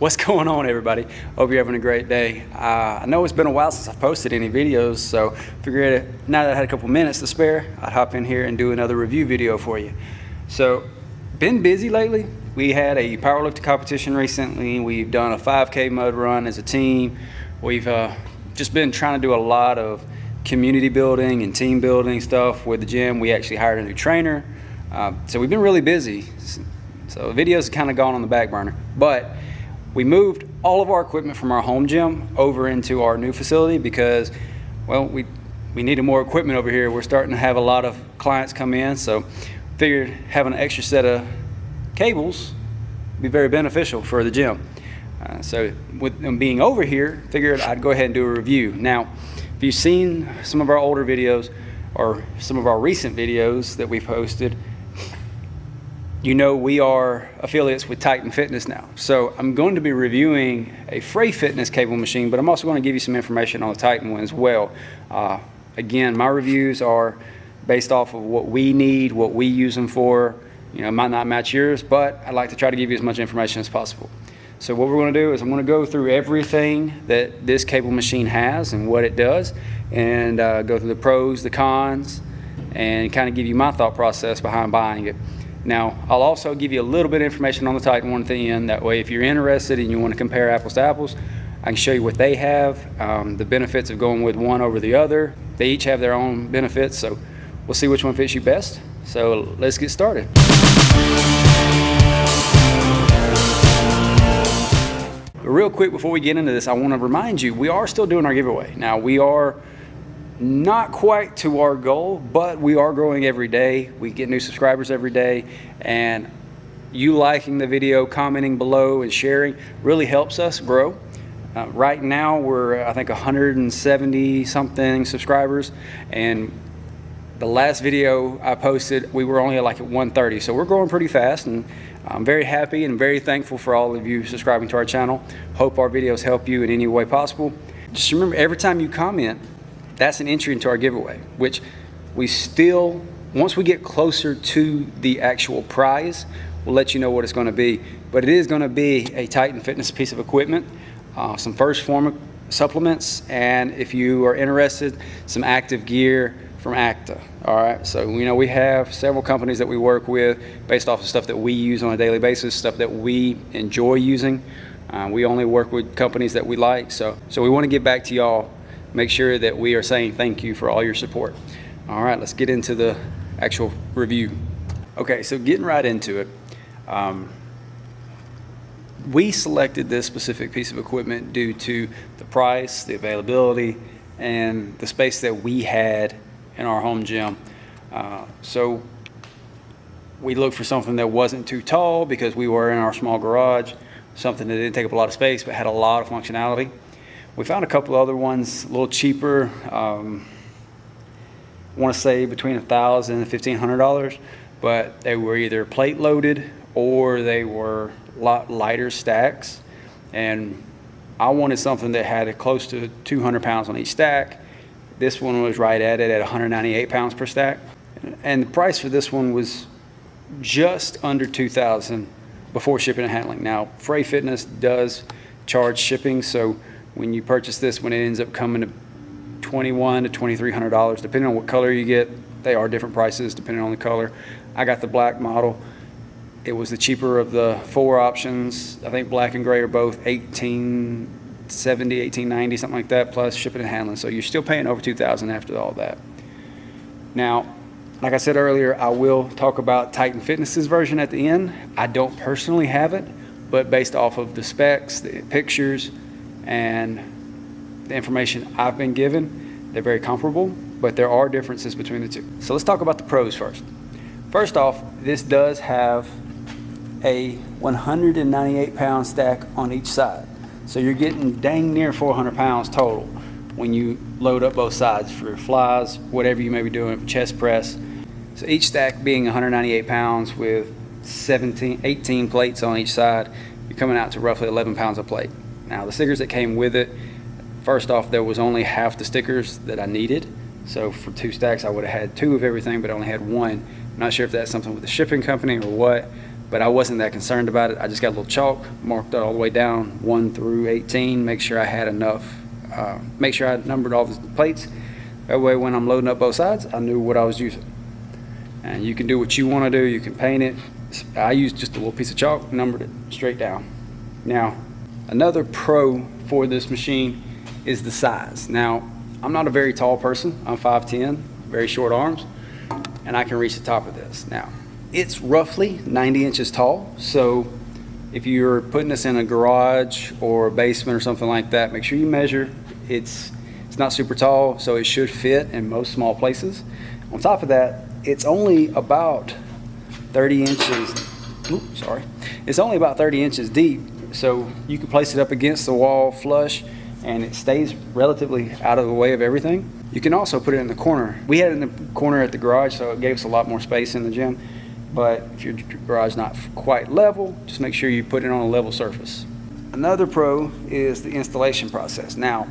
What's going on, everybody? Hope you're having a great day. I know it's been a while since I've posted any videos, so figured now that I had a couple minutes to spare, I'd hop in here and do another review video for you. So, been busy lately. We had a powerlifting competition recently. We've done a 5K mud run as a team. We've just been trying to do a lot of community building and team building stuff with the gym. We actually hired a new trainer. So we've been really busy. So videos have kind of gone on the back burner, but we moved all of our equipment from our home gym over into our new facility because, well, we needed more equipment over here. We're starting to have a lot of clients come in, so figured having an extra set of cables would be very beneficial for the gym. So with them being over here, figured I'd go ahead and do a review. Now, if you've seen some of our older videos or some of our recent videos that we posted, you know we are affiliates with Untitled Fitness now. So I'm going to be reviewing a Fray Fitness cable machine, but I'm also going to give you some information on the Titan one as well. Again, my reviews are based off of what we need, what we use them for. You know, it might not match yours, but I'd like to try to give you as much information as possible. So what we're going to do is I'm going to go through everything that this cable machine has and what it does, and go through the pros, the cons, and kind of give you my thought process behind buying it. Now, I'll also give you a little bit of information on the Titan one at the end. That way, if you're interested and you want to compare apples to apples, I can show you what they have, the benefits of going with one over the other. They each have their own benefits, so we'll see which one fits you best. So let's get started. Real quick before we get into this, I want to remind you, we are still doing our giveaway. Now, we are not quite to our goal, but we are growing every day. We get new subscribers every day, and you liking the video, commenting below, and sharing really helps us grow. Right now, we're, I think, 170 something subscribers, and the last video I posted, we were only like at 130, so we're growing pretty fast, and I'm very happy and very thankful for all of you subscribing to our channel. Hope our videos help you in any way possible. Just remember, every time you comment, that's an entry into our giveaway, which we still, once we get closer to the actual prize, we'll let you know what it's going to be. But it is going to be a Titan Fitness piece of equipment, some First Form supplements, and if you are interested, some active gear from Acta. All right, so you know we have several companies that we work with based off of stuff that we use on a daily basis, stuff that we enjoy using. We only work with companies that we like, so we want to get back to y'all. Make sure that we are saying thank you for all your support. All right, let's get into the actual review. Okay, so getting right into it. We selected this specific piece of equipment due to the price, the availability, and the space that we had in our home gym. So we looked for something that wasn't too tall because we were in our small garage, something that didn't take up a lot of space but had a lot of functionality. We found a couple other ones a little cheaper. I want to say between $1,000 and $1,500, but they were either plate loaded or they were a lot lighter stacks. And I wanted something that had close to 200 pounds on each stack. This one was right at it at 198 pounds per stack. And the price for this one was just under $2,000 before shipping and handling. Now, Fray Fitness does charge shipping, so when you purchase this one, it ends up coming to $2,100 to $2,300, depending on what color you get. They are different prices depending on the color. I got the black model. It was the cheaper of the 4 options. I think black and gray are both $1,870, $1,890, something like that, plus shipping and handling. So you're still paying over $2,000 after all that. Now, like I said earlier, I will talk about Titan Fitness's version at the end. I don't personally have it, but based off of the specs, the pictures, and the information I've been given, they're very comparable, but there are differences between the two. So let's talk about the pros first. First off, this does have a 198 pound stack on each side. So you're getting dang near 400 pounds total when you load up both sides for flies, whatever you may be doing, chest press. So each stack being 198 pounds with 18 plates on each side, you're coming out to roughly 11 pounds a plate. Now the stickers that came with it, first off, there was only half the stickers that I needed. So for 2 stacks, I would have had 2 of everything, but I only had 1. I'm not sure if that's something with the shipping company or what, but I wasn't that concerned about it. I just got a little chalk, marked it all the way down, 1 through 18, make sure I had enough, make sure I numbered all the plates. That way when I'm loading up both sides, I knew what I was using. And you can do what you want to do. You can paint it. I used just a little piece of chalk, numbered it straight down. Now, another pro for this machine is the size. Now, I'm not a very tall person. I'm 5'10", very short arms, and I can reach the top of this. Now, it's roughly 90 inches tall, so if you're putting this in a garage or a basement or something like that, make sure you measure. It's not super tall, so it should fit in most small places. On top of that, it's only about 30 inches, it's only about 30 inches deep, so you can place it up against the wall flush and it stays relatively out of the way of everything. You can also put it in the corner. We had it in the corner at the garage, so it gave us a lot more space in the gym. But if your garage is not quite level, just make sure you put it on a level surface. Another pro is the installation process. Now,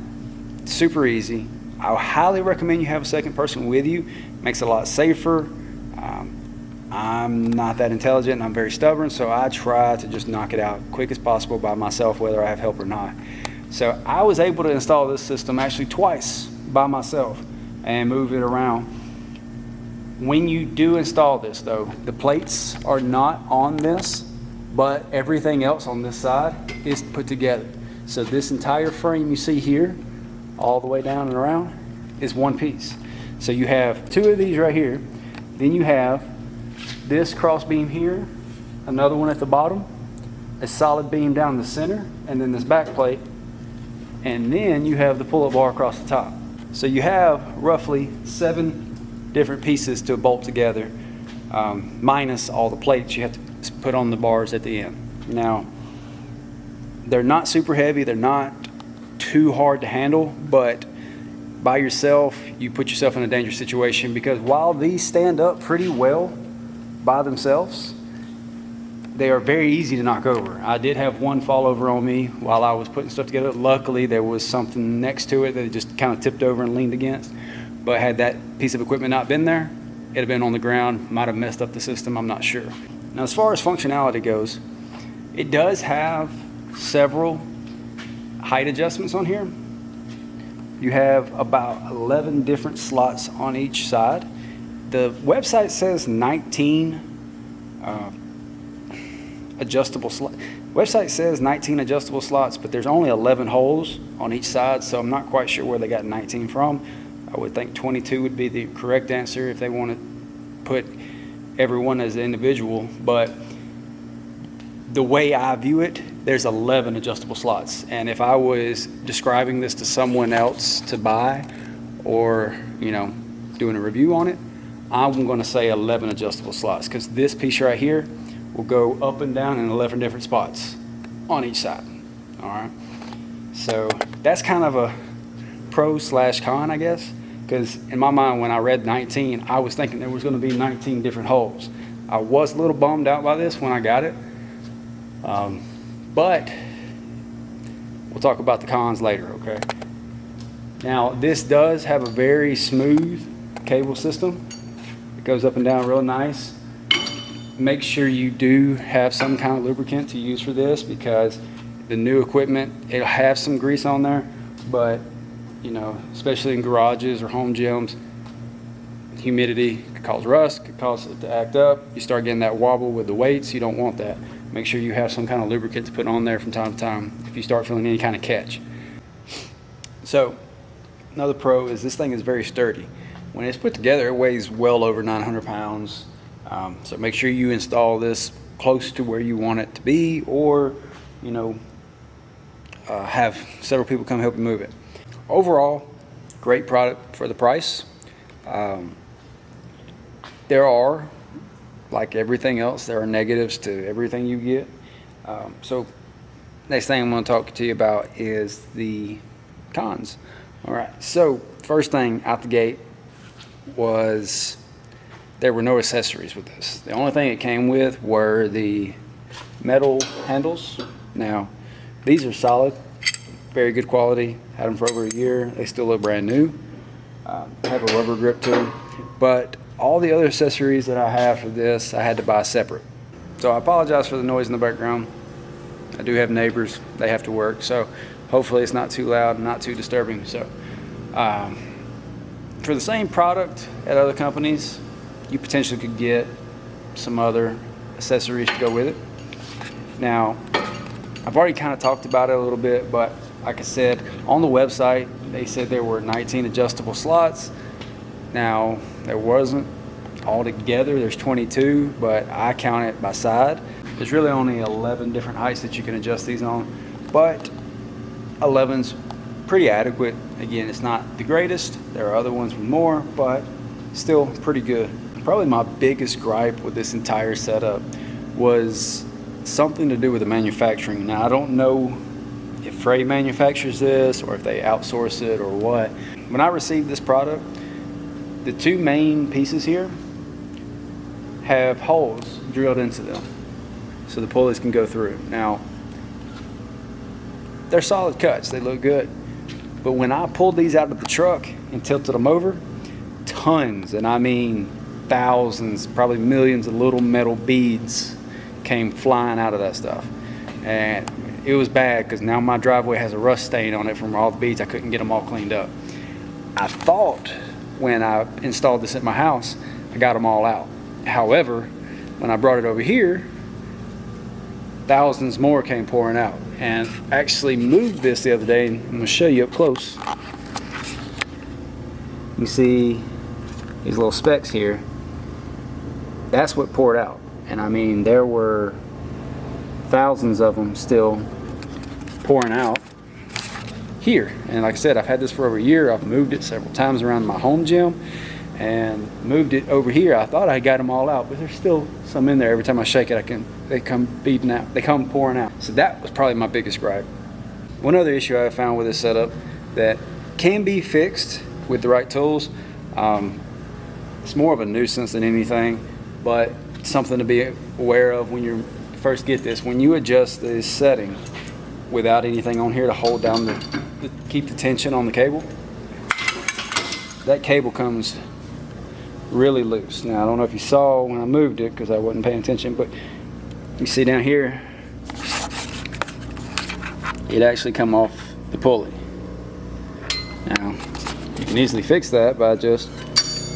it's super easy. I highly recommend you have a second person with you. Makes it a lot safer. I'm not that intelligent and I'm very stubborn, so I try to just knock it out quick as possible by myself, whether I have help or not. So I was able to install this system actually twice by myself and move it around. When you do install this though, the plates are not on this, but everything else on this side is put together. So this entire frame you see here, all the way down and around, is one piece. So you have two of these right here, then you have this cross beam here, another one at the bottom, a solid beam down the center, and then this back plate, and then you have the pull-up bar across the top. So you have roughly 7 different pieces to bolt together, minus all the plates you have to put on the bars at the end. Now, they're not super heavy, they're not too hard to handle, but by yourself, you put yourself in a dangerous situation, because while these stand up pretty well by themselves, they are very easy to knock over. I did have one fall over on me while I was putting stuff together. Luckily, there was something next to it that it just kind of tipped over and leaned against. But had that piece of equipment not been there, it'd have been on the ground, might have messed up the system, I'm not sure. Now, as far as functionality goes, it does have several height adjustments on here. You have about 11 different slots on each side. The website says 19 adjustable slots. Website says 19 adjustable slots, but there's only 11 holes on each side, so I'm not quite sure where they got 19 from. I would think 22 would be the correct answer if they want to put everyone as an individual, but the way I view it, there's 11 adjustable slots. And if I was describing this to someone else to buy, or doing a review on it, I'm going to say 11 adjustable slots, because this piece right here will go up and down in 11 different spots on each side. All right, so that's kind of a pro/con, I guess, because in my mind, when I read 19, I was thinking there was going to be 19 different holes. I was a little bummed out by this when I got it, but we'll talk about the cons later, okay? Now, this does have a very smooth cable system. It goes up and down real nice. Make sure you do have some kind of lubricant to use for this, because the new equipment, it'll have some grease on there, but especially in garages or home gyms, humidity could cause rust, could cause it to act up. You start getting that wobble with the weights, you don't want that. Make sure you have some kind of lubricant to put on there from time to time if you start feeling any kind of catch. So another pro is this thing is very sturdy. When it's put together, it weighs well over 900 pounds. So make sure you install this close to where you want it to be, or have several people come help you move it. Overall, great product for the price. There are, like everything else, there are negatives to everything you get. So next thing I'm going to talk to you about is the cons. All right, so first thing out the gate was there were no accessories with this. The only thing it came with were the metal handles. Now, these are solid, very good quality. Had them for over a year. They still look brand new. Have a rubber grip to them. But all the other accessories that I have for this, I had to buy separate. So I apologize for the noise in the background. I do have neighbors, they have to work, so hopefully it's not too loud and not too disturbing. So for the same product at other companies, you potentially could get some other accessories to go with it. Now, I've already kind of talked about it a little bit, but like I said, on the website, they said there were 19 adjustable slots. Now, there wasn't altogether, there's 22, but I count it by side. There's really only 11 different heights that you can adjust these on, but 11's pretty adequate. Again, it's not the greatest. There are other ones with more, but still pretty good. Probably my biggest gripe with this entire setup was something to do with the manufacturing. Now, I don't know if Fray manufactures this or if they outsource it or what. When I received this product, the two main pieces here have holes drilled into them so the pulleys can go through. Now, they're solid cuts, they look good, but when I pulled these out of the truck and tilted them over, tons, and I mean thousands, probably millions of little metal beads came flying out of that stuff. And it was bad because now my driveway has a rust stain on it from all the beads. I couldn't get them all cleaned up. I thought when I installed this at my house, I got them all out. However, when I brought it over here, thousands more came pouring out. And actually moved this the other day, and I'm gonna show you up close. You see these little specks here. That's what poured out. And I mean, there were thousands of them still pouring out here. And like I said, I've had this for over a year. I've moved it several times around my home gym and moved it over here. I thought I got them all out, but there's still some in there. Every time I shake it, they come beating out. They come pouring out. So that was probably my biggest gripe. One other issue I found with this setup that can be fixed with the right tools. It's more of a nuisance than anything, but something to be aware of when you first get this. When you adjust this setting without anything on here to hold down keep the tension on the cable, that cable comes really loose. Now, I don't know if you saw when I moved it because I wasn't paying attention, but you see down here, it actually come off the pulley. Now, you can easily fix that by just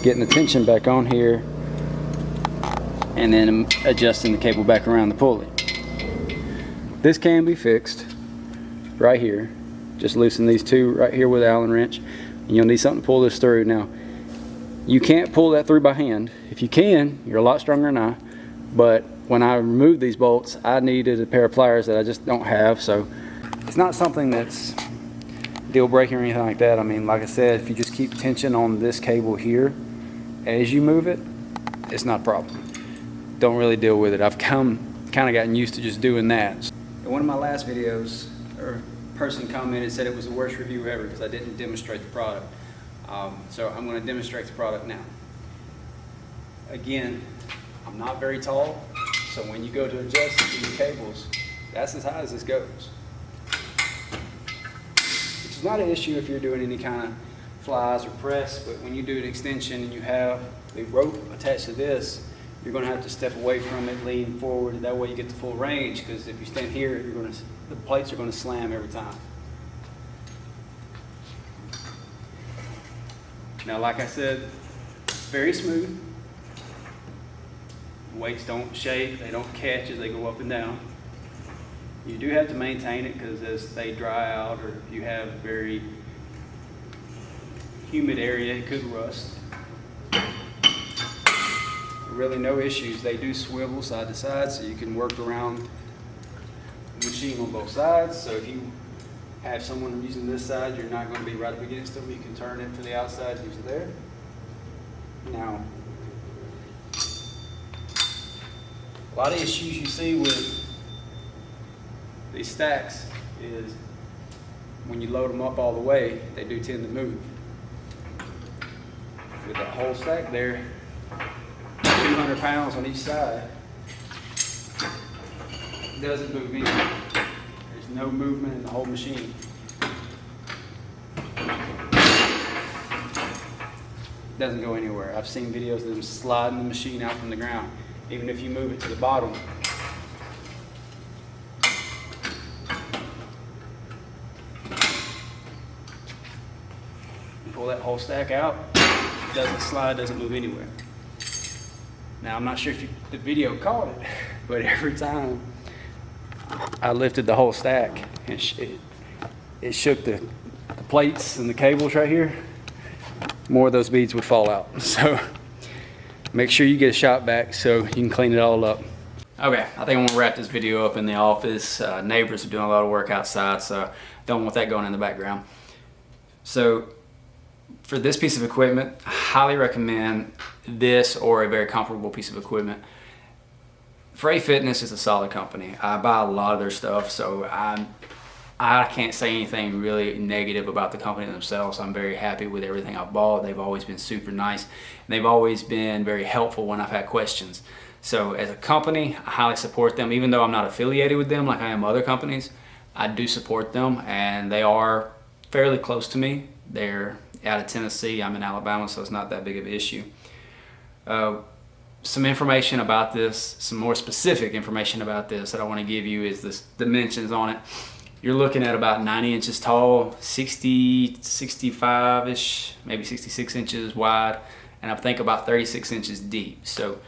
getting the tension back on here and then adjusting the cable back around the pulley. This can be fixed right here. Just loosen these two right here with an Allen wrench, and you'll need something to pull this through. Now, you can't pull that through by hand. If you can, you're a lot stronger than I, but when I removed these bolts, I needed a pair of pliers that I just don't have, so it's not something that's deal breaking or anything like that. I mean, like I said, if you just keep tension on this cable here as you move it, it's not a problem. Don't really deal with it. I've kind of gotten used to just doing that. In one of my last videos, a person commented, said it was the worst review ever because I didn't demonstrate the product. So I'm going to demonstrate the product now. Again, I'm not very tall, so when you go to adjust these cables, that's as high as this goes. Which is not an issue if you're doing any kind of flies or press, but when you do an extension and you have the rope attached to this, you're going to have to step away from it, lean forward, that way you get the full range, because if you stand here, the plates are going to slam every time. Now, like I said, very smooth. Weights don't shake, they don't catch as they go up and down. You do have to maintain it because as they dry out, or if you have very humid area, it could rust. Really no issues. They do swivel side to side, so you can work around the machine on both sides. So if you have someone using this side, you're not going to be right up against them. You can turn it to the outside, use it there. Now, a lot of issues you see with these stacks is when you load them up all the way, they do tend to move. With that whole stack there, 200 pounds on each side, it doesn't move either. There's no movement in the whole machine. It doesn't go anywhere. I've seen videos of them sliding the machine out from the ground. Even if you move it to the bottom, pull that whole stack out, it doesn't slide, doesn't move anywhere. Now, I'm not sure if the video caught it, but every time I lifted the whole stack, it shook the plates and the cables right here, more of those beads would fall out. So make sure you get a shop vac so you can clean it all up. Okay, I think I'm gonna wrap this video up in the office. Neighbors are doing a lot of work outside, so don't want that going in the background. So for this piece of equipment, I highly recommend this or a very comparable piece of equipment. Fray Fitness is a solid company. I buy a lot of their stuff, so I can't say anything really negative about the company themselves. I'm very happy with everything I've bought. They've always been super nice, and they've always been very helpful when I've had questions. So as a company, I highly support them. Even though I'm not affiliated with them like I am other companies, I do support them, and they are fairly close to me. They're out of Tennessee. I'm in Alabama, so it's not that big of an issue. Some information about this, some more specific information about this that I want to give you is the dimensions on it. You're looking at about 90 inches tall, 60, 65-ish, maybe 66 inches wide, and I think about 36 inches deep. So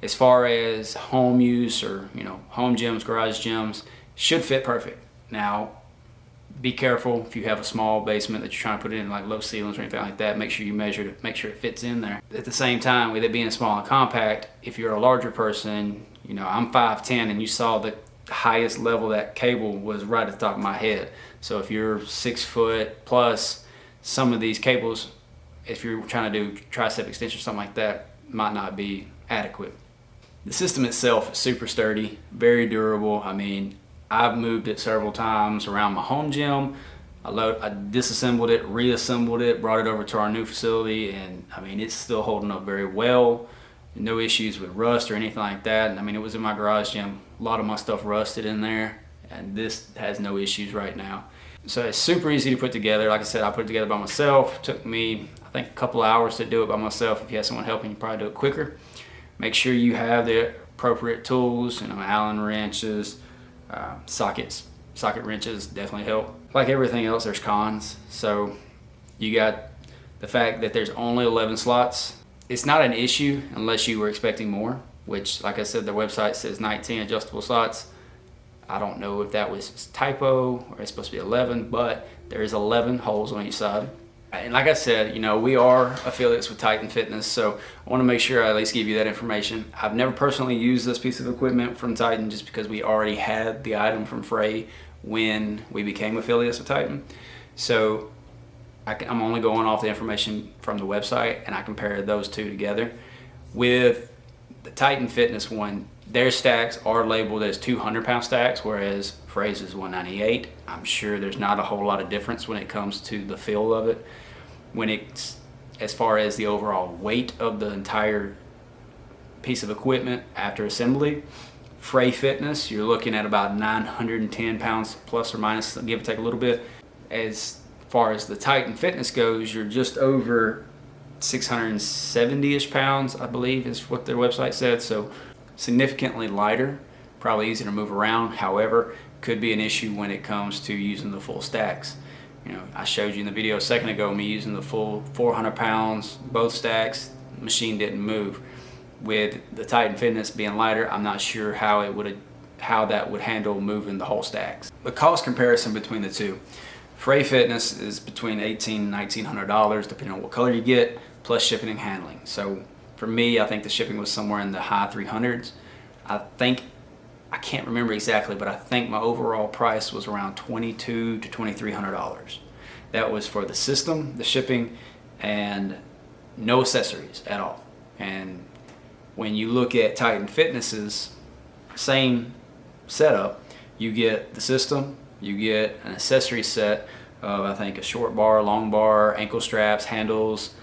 as far as home use or home gyms, garage gyms, should fit perfect. Now, be careful if you have a small basement that you're trying to put in, like low ceilings or anything like that. Make sure you measure to make sure it fits in there. At the same time, with it being small and compact, if you're a larger person, I'm 5'10", and you saw the highest level that cable was right at the top of my head. So if you're 6 foot plus, some of these cables, if you're trying to do tricep extension or something like that, might not be adequate. The system itself is super sturdy, very durable. I mean, I've moved it several times around my home gym. I disassembled it, reassembled it, brought it over to our new facility, and I mean, it's still holding up very well. No issues with rust or anything like that. And I mean, it was in my garage gym. A lot of my stuff rusted in there, and this has no issues right now. So it's super easy to put together. Like I said, I put it together by myself. It took me, I think, a couple of hours to do it by myself. If you have someone helping, you probably do it quicker. Make sure you have the appropriate tools, Allen wrenches, socket wrenches definitely help. Like everything else, there's cons. So you got the fact that there's only 11 slots. It's not an issue unless you were expecting more, which, like I said, their website says 19 adjustable slots. I don't know if that was typo or it's supposed to be 11, but there is 11 holes on each side. And like I said, we are affiliates with Untitled Fitness, so I want to make sure I at least give you that information. I've never personally used this piece of equipment from Titan just because we already had the item from Fray when we became affiliates with Titan. So I'm only going off the information from the website, and I compared those two together. With the Titan Fitness one, their stacks are labeled as 200-pound stacks, whereas Fray's is 198. I'm sure there's not a whole lot of difference when it comes to the feel of it. When it's, as far as the overall weight of the entire piece of equipment after assembly, Fray Fitness, you're looking at about 910 pounds plus or minus, give or take a little bit. As far as the Titan Fitness goes, you're just over 670-ish pounds, I believe is what their website said. So significantly lighter, probably easier to move around. However, could be an issue when it comes to using the full stacks. I showed you in the video a second ago me using the full 400 pounds, both stacks, the machine didn't move. With the Titan Fitness being lighter, I'm not sure how that would handle moving the whole stacks. The cost comparison between the two. Fray Fitness is between $1,800 and $1,900 depending on what color you get, plus shipping and handling. So for me, I think the shipping was somewhere in the high 300s. I can't remember exactly, but I think my overall price was around $2,200 to $2,300. That was for the system, the shipping, and no accessories at all. And when you look at Titan Fitness's same setup, you get the system, you get an accessory set of, I think, a short bar, long bar, ankle straps, handles.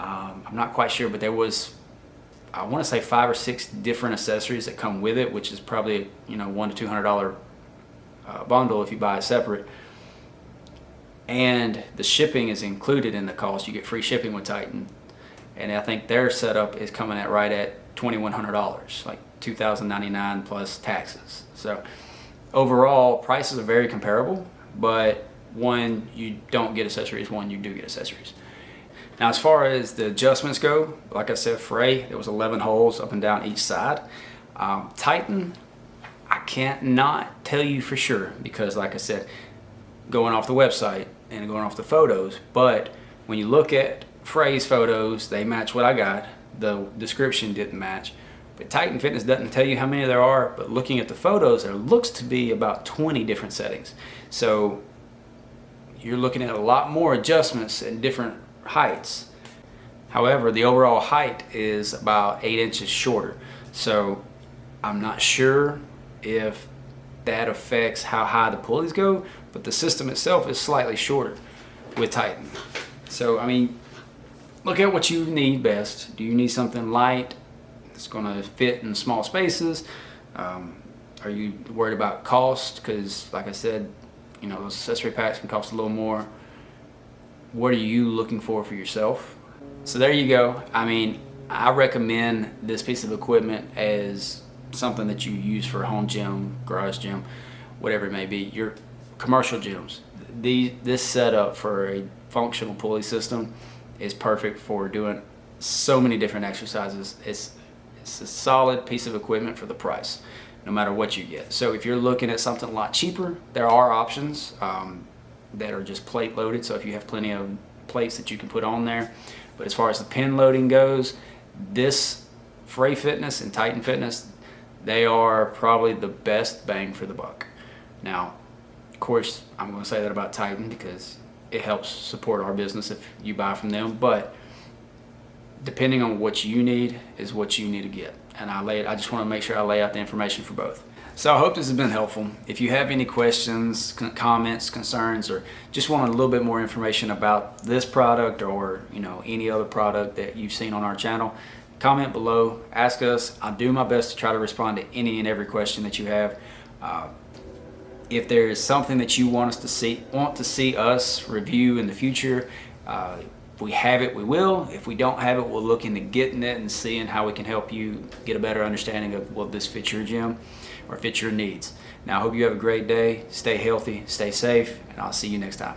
I'm not quite sure, but there was, I want to say 5 or 6 different accessories that come with it, which is probably $100 to $200 bundle if you buy it separate. And the shipping is included in the cost. You get free shipping with Titan, and I think their setup is coming at right at $2,100, like $2,099 plus taxes. So overall, prices are very comparable, but one you don't get accessories, one you do get accessories. Now, as far as the adjustments go, like I said, Fray, there was 11 holes up and down each side. Titan, I can't not tell you for sure because, like I said, going off the website and going off the photos, but when you look at Fray's photos, they match what I got. The description didn't match. But Titan Fitness doesn't tell you how many there are, but looking at the photos, there looks to be about 20 different settings. So you're looking at a lot more adjustments at different heights. However, the overall height is about 8 inches shorter. So I'm not sure if that affects how high the pulleys go, but the system itself is slightly shorter with Titan. So, I mean, look at what you need best. Do you need something light that's going to fit in small spaces? Are you worried about cost? Because, like I said, you know, those accessory packs can cost a little more. What are you looking for yourself? So there you go. I mean, I recommend this piece of equipment as something that you use for a home gym, garage gym, whatever it may be. Your commercial gyms. This setup for a functional pulley system is perfect for doing so many different exercises. It's a solid piece of equipment for the price, no matter what you get. So if you're looking at something a lot cheaper, there are options that are just plate loaded. So if you have plenty of plates that you can put on there. But as far as the pin loading goes, this Fray Fitness and Titan Fitness, they are probably the best bang for the buck. Now, of course, I'm going to say that about Titan because it helps support our business if you buy from them. But depending on what you need is what you need to get. And I just want to make sure I lay out the information for both. So I hope this has been helpful. If you have any questions, comments, concerns, or just want a little bit more information about this product or, you know, any other product that you've seen on our channel, comment below, ask us. I'll do my best to try to respond to any and every question that you have. If there is something that you want to see us review in the future, if we have it, we will. If we don't have it, we'll look into getting it and seeing how we can help you get a better understanding of will this fit your gym or fit your needs. Now, I hope you have a great day. Stay healthy, stay safe, and I'll see you next time.